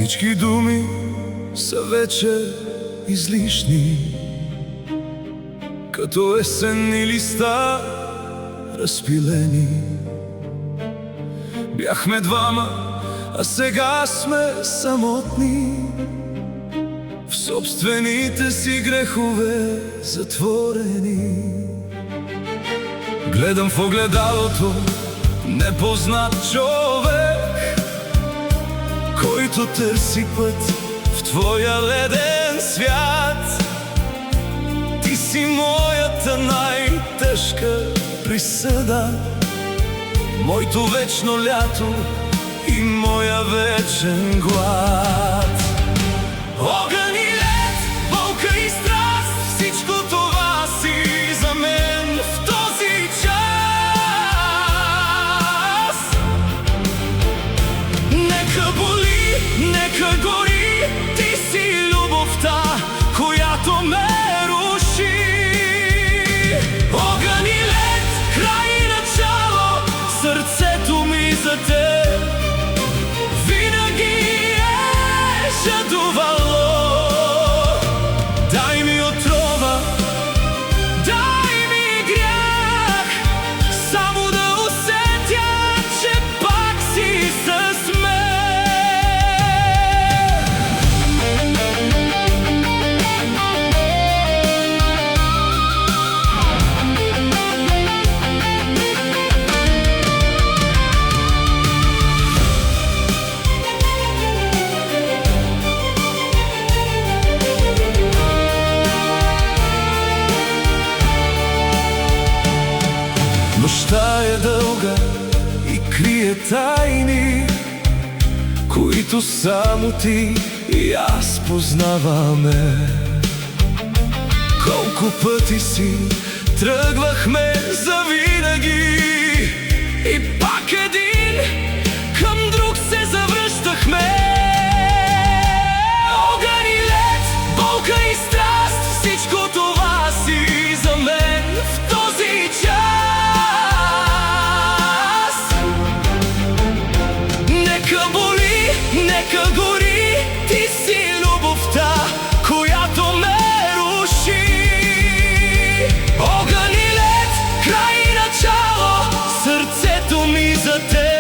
Всички думи са вече излишни, като есенни листа разпилени. Бяхме двама, а сега сме самотни, в собствените си грехове затворени. Гледам в огледалото непознат човек, който търси път в твоя леден свят. Ти си моята най-тежка присъда, моето вечно лято и моя вечен глад. Огън и лед, болка и страст, всичко това си за мен в този час. Нека боли, нека гори, ти си любовта, която ме руши. Огън и лед, край и начало, сърцето ми за теб винаги е жадувало. Дай ми отрова, дай ми грях, само да усетя, че пак си с мен. Нощта е дълга и крие тайни, които само ти и аз познаваме. Колко пъти си тръгвахме завинаги и пак един към друг се завръщахме. Огън и лед, болка и страст, всичко това си за мен в този час. Нека боли, нека гори, ти си любовта, която ме руши. Огън и лед, край и начало, сърцето ми за теб